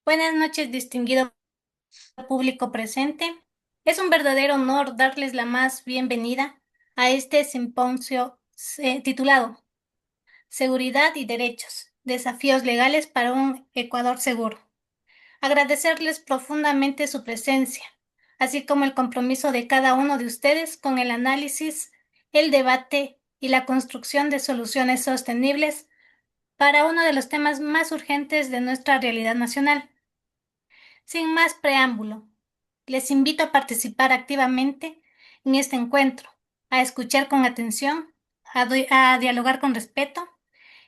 Buenas noches, distinguido público presente. Es un verdadero honor darles la más bienvenida a este simposio titulado Seguridad y Derechos, Desafíos Legales para un Ecuador Seguro. Agradecerles profundamente su presencia, así como el compromiso de cada uno de ustedes con el análisis, el debate y la construcción de soluciones sostenibles para uno de los temas más urgentes de nuestra realidad nacional. Sin más preámbulo, les invito a participar activamente en este encuentro, a escuchar con atención, a dialogar con respeto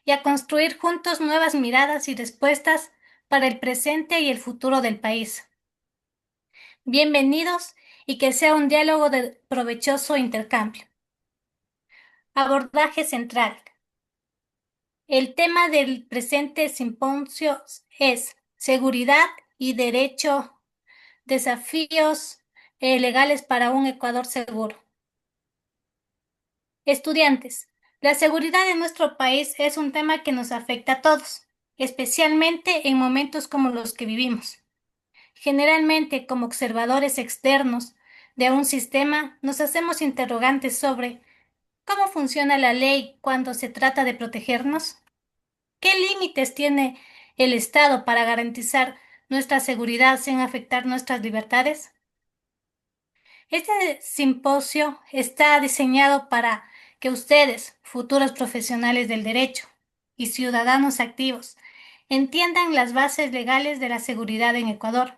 y a construir juntos nuevas miradas y respuestas para el presente y el futuro del país. Bienvenidos y que sea un diálogo de provechoso intercambio. Abordaje central. El tema del presente simposio es seguridad y derecho. Desafíos legales para un Ecuador seguro. Estudiantes, la seguridad en nuestro país es un tema que nos afecta a todos, especialmente en momentos como los que vivimos. Generalmente, como observadores externos de un sistema, nos hacemos interrogantes sobre cómo funciona la ley cuando se trata de protegernos, qué límites tiene el Estado para garantizar nuestra seguridad sin afectar nuestras libertades. Este simposio está diseñado para que ustedes, futuros profesionales del derecho y ciudadanos activos, entiendan las bases legales de la seguridad en Ecuador,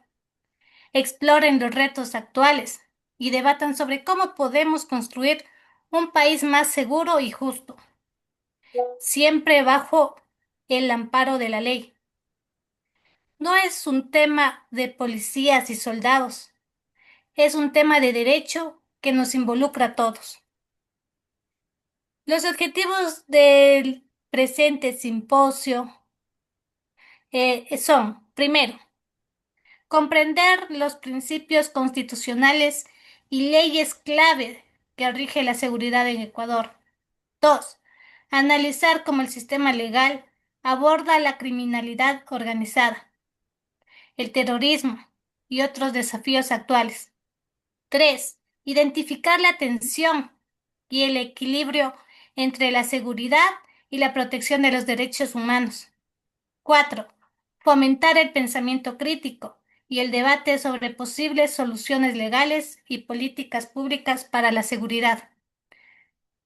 exploren los retos actuales y debatan sobre cómo podemos construir un país más seguro y justo, siempre bajo el amparo de la ley. No es un tema de policías y soldados, es un tema de derecho que nos involucra a todos. Los objetivos del presente simposio son, primero, comprender los principios constitucionales y leyes clave que rigen la seguridad en Ecuador. Dos, analizar cómo el sistema legal aborda la criminalidad organizada, el terrorismo y otros desafíos actuales. Tres, identificar la tensión y el equilibrio entre la seguridad y la protección de los derechos humanos. Cuatro, fomentar el pensamiento crítico y el debate sobre posibles soluciones legales y políticas públicas para la seguridad.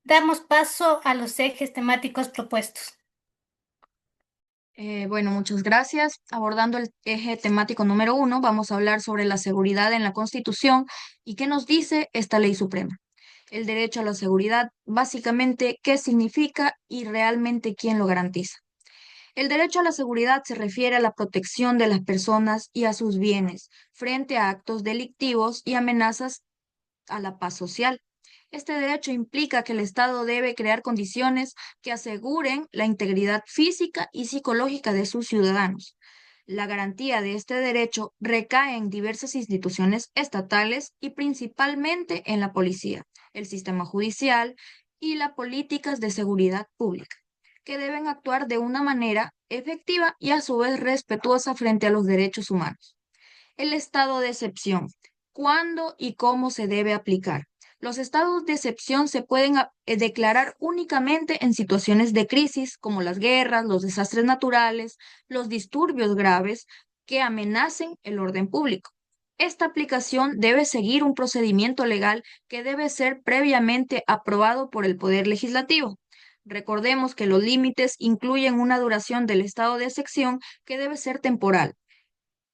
Damos paso a los ejes temáticos propuestos. Bueno, muchas gracias. Abordando el eje temático número 1, vamos a hablar sobre la seguridad en la Constitución y qué nos dice esta ley suprema. El derecho a la seguridad, básicamente, qué significa y realmente quién lo garantiza. El derecho a la seguridad se refiere a la protección de las personas y a sus bienes frente a actos delictivos y amenazas a la paz social. Este derecho implica que el Estado debe crear condiciones que aseguren la integridad física y psicológica de sus ciudadanos. La garantía de este derecho recae en diversas instituciones estatales y principalmente en la policía, el sistema judicial y las políticas de seguridad pública, que deben actuar de una manera efectiva y a su vez respetuosa frente a los derechos humanos. El estado de excepción. ¿Cuándo y cómo se debe aplicar? Los estados de excepción se pueden declarar únicamente en situaciones de crisis como las guerras, los desastres naturales, los disturbios graves que amenacen el orden público. Esta aplicación debe seguir un procedimiento legal que debe ser previamente aprobado por el Poder Legislativo. Recordemos que los límites incluyen una duración del estado de excepción que debe ser temporal.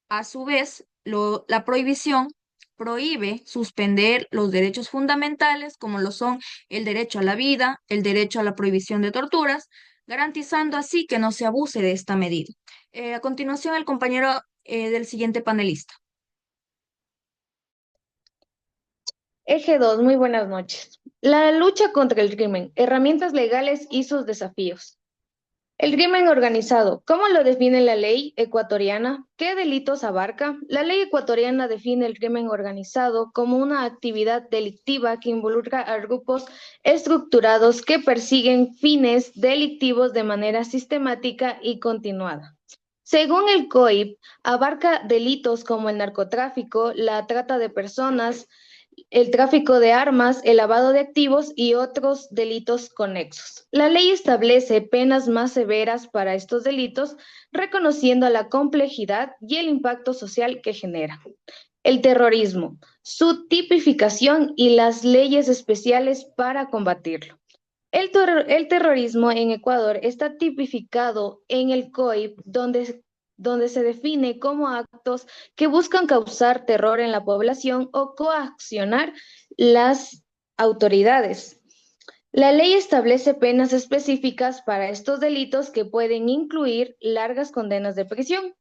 A su vez, la prohibición prohíbe suspender los derechos fundamentales, como lo son el derecho a la vida, el derecho a la prohibición de torturas, garantizando así que no se abuse de esta medida. A continuación, el compañero del siguiente panelista. Eje 2, muy buenas noches. La lucha contra el crimen, herramientas legales y sus desafíos. El crimen organizado, ¿cómo lo define la ley ecuatoriana? ¿Qué delitos abarca? La ley ecuatoriana define el crimen organizado como una actividad delictiva que involucra a grupos estructurados que persiguen fines delictivos de manera sistemática y continuada. Según el COIP, abarca delitos como el narcotráfico, la trata de personas, el tráfico de armas, el lavado de activos y otros delitos conexos. La ley establece penas más severas para estos delitos, reconociendo la complejidad y el impacto social que genera. El terrorismo, su tipificación y las leyes especiales para combatirlo. El terrorismo en Ecuador está tipificado en el COIP, donde se define como actos que buscan causar terror en la población o coaccionar las autoridades. La ley establece penas específicas para estos delitos que pueden incluir largas condenas de prisión.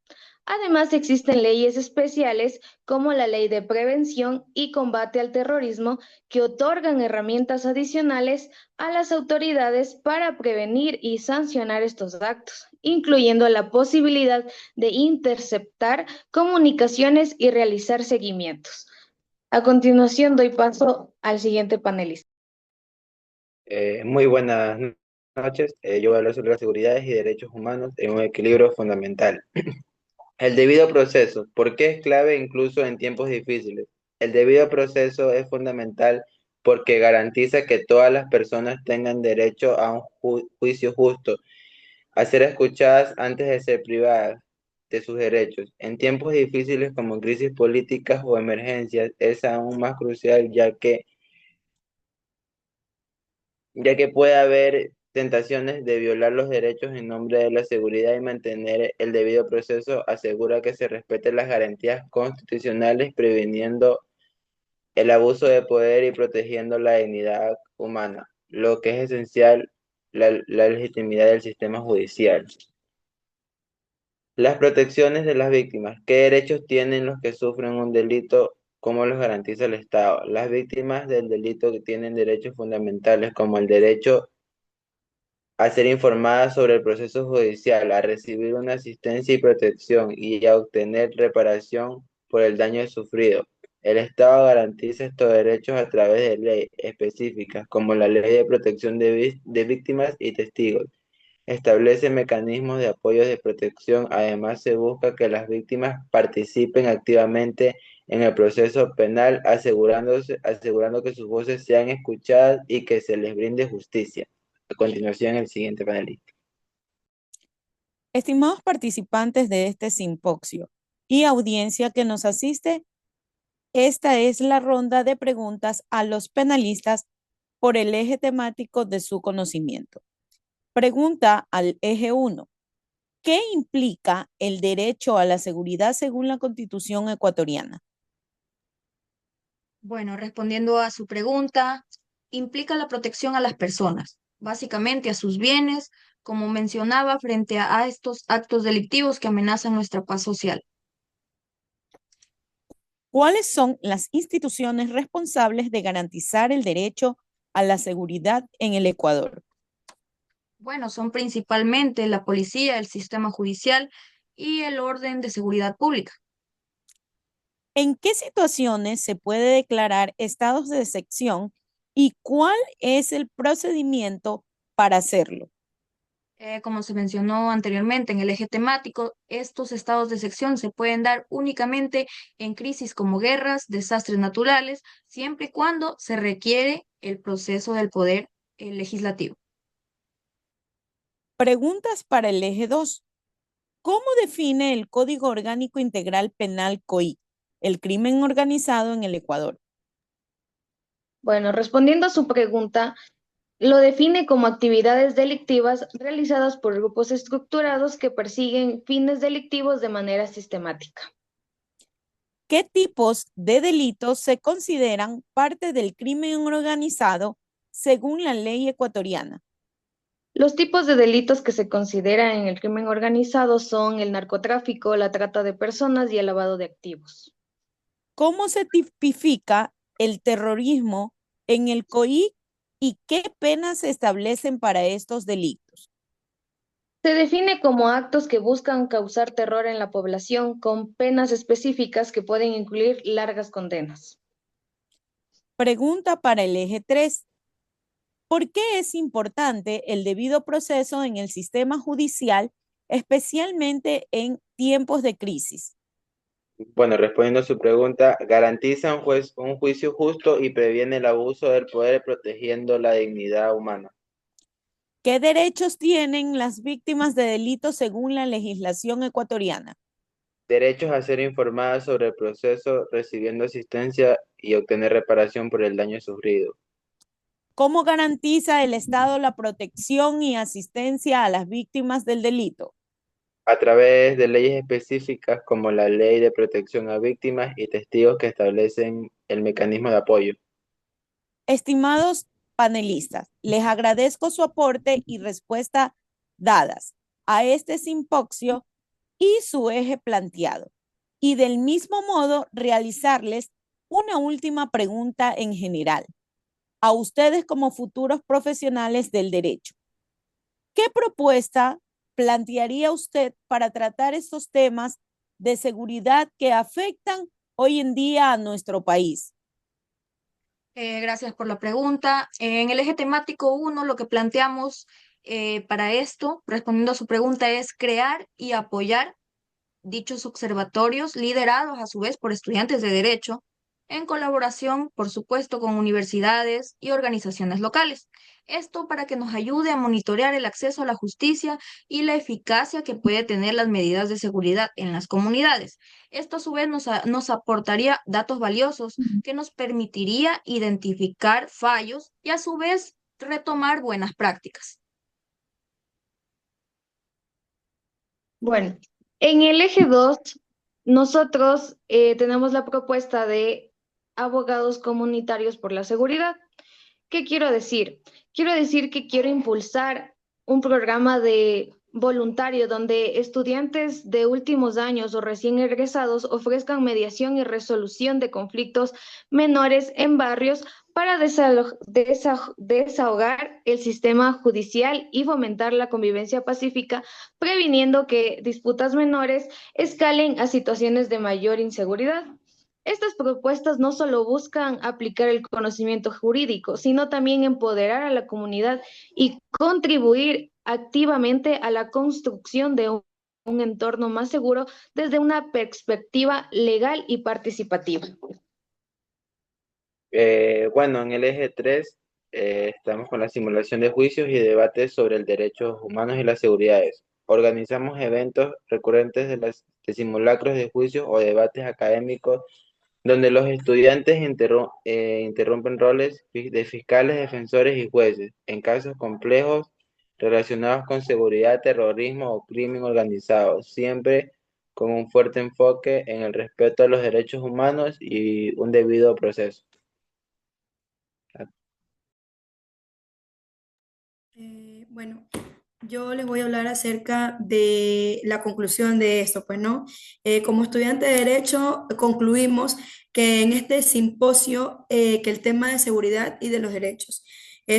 Además, existen leyes especiales como la Ley de Prevención y Combate al Terrorismo que otorgan herramientas adicionales a las autoridades para prevenir y sancionar estos actos, incluyendo la posibilidad de interceptar comunicaciones y realizar seguimientos. A continuación, doy paso al siguiente panelista. Muy buenas noches. Yo voy a hablar sobre las seguridades y derechos humanos en un equilibrio fundamental. El debido proceso. ¿Por qué es clave incluso en tiempos difíciles? El debido proceso es fundamental porque garantiza que todas las personas tengan derecho a un juicio justo, a ser escuchadas antes de ser privadas de sus derechos. En tiempos difíciles como crisis políticas o emergencias es aún más crucial ya que puede haber tentaciones de violar los derechos en nombre de la seguridad y mantener el debido proceso asegura que se respeten las garantías constitucionales, previniendo el abuso de poder y protegiendo la dignidad humana, lo que es esencial, la legitimidad del sistema judicial. Las protecciones de las víctimas. ¿Qué derechos tienen los que sufren un delito? ¿Cómo los garantiza el Estado? Las víctimas del delito tienen derechos fundamentales como el derecho a ser informada sobre el proceso judicial, a recibir una asistencia y protección y a obtener reparación por el daño sufrido. El Estado garantiza estos derechos a través de leyes específicas, como la Ley de Protección de Víctimas y Testigos. Establece mecanismos de apoyo de protección. Además, se busca que las víctimas participen activamente en el proceso penal, asegurando que sus voces sean escuchadas y que se les brinde justicia. A continuación, el siguiente panelista. Estimados participantes de este simposio y audiencia que nos asiste, esta es la ronda de preguntas a los penalistas por el eje temático de su conocimiento. Pregunta al eje 1. ¿Qué implica el derecho a la seguridad según la Constitución ecuatoriana? Bueno, respondiendo a su pregunta, implica la protección a las personas, básicamente a sus bienes, como mencionaba, frente a estos actos delictivos que amenazan nuestra paz social. ¿Cuáles son las instituciones responsables de garantizar el derecho a la seguridad en el Ecuador? Bueno, son principalmente la policía, el sistema judicial y el orden de seguridad pública. ¿En qué situaciones se puede declarar estados de excepción y cuál es el procedimiento para hacerlo? Como se mencionó anteriormente en el eje temático, estos estados de excepción se pueden dar únicamente en crisis como guerras, desastres naturales, siempre y cuando se requiere el proceso del poder legislativo. Preguntas para el eje 2. ¿Cómo define el Código Orgánico Integral Penal COI el crimen organizado en el Ecuador? Bueno, respondiendo a su pregunta, lo define como actividades delictivas realizadas por grupos estructurados que persiguen fines delictivos de manera sistemática. ¿Qué tipos de delitos se consideran parte del crimen organizado según la ley ecuatoriana? Los tipos de delitos que se consideran en el crimen organizado son el narcotráfico, la trata de personas y el lavado de activos. ¿Cómo se tipifica el terrorismo en el COI y qué penas se establecen para estos delitos? Se define como actos que buscan causar terror en la población con penas específicas que pueden incluir largas condenas. Pregunta para el eje 3. ¿Por qué es importante el debido proceso en el sistema judicial especialmente en tiempos de crisis? Bueno, respondiendo a su pregunta, garantiza un juicio justo y previene el abuso del poder protegiendo la dignidad humana. ¿Qué derechos tienen las víctimas de delitos según la legislación ecuatoriana? Derechos a ser informadas sobre el proceso, recibiendo asistencia y obtener reparación por el daño sufrido. ¿Cómo garantiza el Estado la protección y asistencia a las víctimas del delito? A través de leyes específicas como la Ley de Protección a Víctimas y Testigos que establecen el mecanismo de apoyo. Estimados panelistas, les agradezco su aporte y respuesta dadas a este simposio y su eje planteado. Y del mismo modo, realizarles una última pregunta en general a ustedes como futuros profesionales del derecho. ¿Qué propuesta plantearía usted para tratar estos temas de seguridad que afectan hoy en día a nuestro país? Gracias por la pregunta. En el eje temático 1, lo que planteamos para esto, respondiendo a su pregunta, es crear y apoyar dichos observatorios, liderados a su vez por estudiantes de derecho, en colaboración, por supuesto, con universidades y organizaciones locales. Esto para que nos ayude a monitorear el acceso a la justicia y la eficacia que puede tener las medidas de seguridad en las comunidades. Esto a su vez nos aportaría datos valiosos que nos permitiría identificar fallos y a su vez retomar buenas prácticas. Bueno, en el eje 2, nosotros tenemos la propuesta de abogados comunitarios por la seguridad. ¿Qué quiero decir? Quiero decir que quiero impulsar un programa de voluntario donde estudiantes de últimos años o recién egresados ofrezcan mediación y resolución de conflictos menores en barrios para desahogar el sistema judicial y fomentar la convivencia pacífica, previniendo que disputas menores escalen a situaciones de mayor inseguridad. Estas propuestas no solo buscan aplicar el conocimiento jurídico, sino también empoderar a la comunidad y contribuir activamente a la construcción de un entorno más seguro desde una perspectiva legal y participativa. Bueno, en el eje 3 estamos con la simulación de juicios y debates sobre el derechos humanos y las seguridades. Organizamos eventos recurrentes de simulacros de juicios o debates académicos donde los estudiantes interrumpen roles de fiscales, defensores y jueces en casos complejos relacionados con seguridad, terrorismo o crimen organizado, siempre con un fuerte enfoque en el respeto a los derechos humanos y un debido proceso. Bueno, yo les voy a hablar acerca de la conclusión de esto, pues, ¿no? Como estudiante de Derecho, concluimos que en este simposio, que el tema de seguridad y de los derechos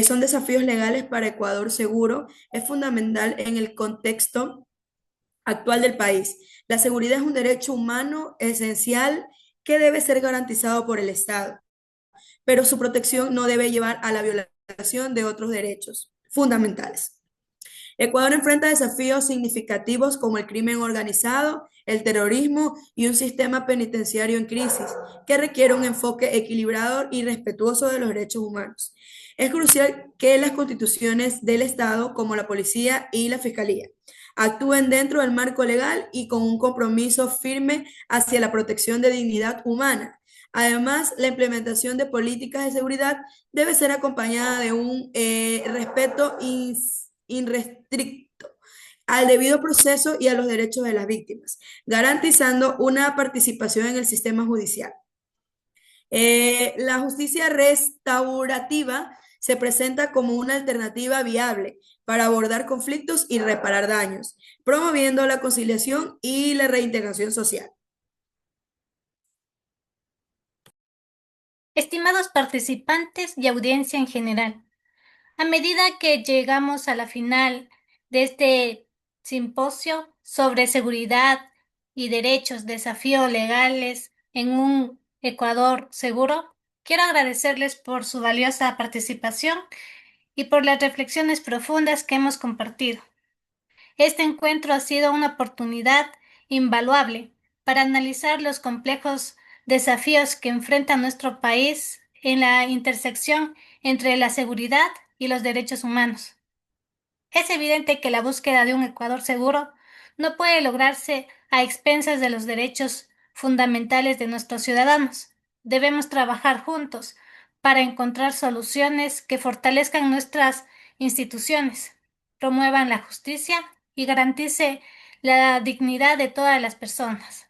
son desafíos legales para Ecuador seguro, es fundamental en el contexto actual del país. La seguridad es un derecho humano esencial que debe ser garantizado por el Estado, pero su protección no debe llevar a la violación de otros derechos fundamentales. Ecuador enfrenta desafíos significativos como el crimen organizado, el terrorismo y un sistema penitenciario en crisis que requiere un enfoque equilibrado y respetuoso de los derechos humanos. Es crucial que las constituciones del Estado, como la policía y la fiscalía, actúen dentro del marco legal y con un compromiso firme hacia la protección de dignidad humana. Además, la implementación de políticas de seguridad debe ser acompañada de un respeto irrestricto al debido proceso y a los derechos de las víctimas, garantizando una participación en el sistema judicial. La justicia restaurativa se presenta como una alternativa viable para abordar conflictos y reparar daños, promoviendo la conciliación y la reintegración social. Estimados participantes y audiencia en general, a medida que llegamos a la final de este simposio sobre seguridad y derechos, desafíos legales en un Ecuador seguro, quiero agradecerles por su valiosa participación y por las reflexiones profundas que hemos compartido. Este encuentro ha sido una oportunidad invaluable para analizar los complejos desafíos que enfrenta nuestro país en la intersección entre la seguridad y los derechos humanos. Es evidente que la búsqueda de un Ecuador seguro no puede lograrse a expensas de los derechos fundamentales de nuestros ciudadanos. Debemos trabajar juntos para encontrar soluciones que fortalezcan nuestras instituciones, promuevan la justicia y garantice la dignidad de todas las personas.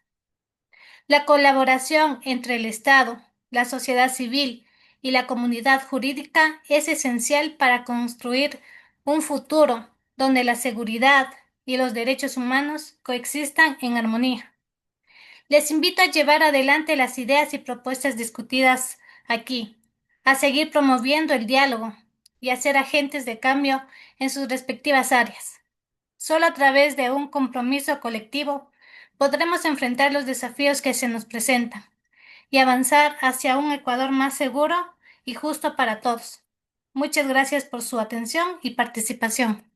La colaboración entre el Estado, la sociedad civil y la comunidad jurídica es esencial para construir un futuro donde la seguridad y los derechos humanos coexistan en armonía. Les invito a llevar adelante las ideas y propuestas discutidas aquí, a seguir promoviendo el diálogo y a ser agentes de cambio en sus respectivas áreas. Solo a través de un compromiso colectivo podremos enfrentar los desafíos que se nos presentan y avanzar hacia un Ecuador más seguro y justo para todos. Muchas gracias por su atención y participación.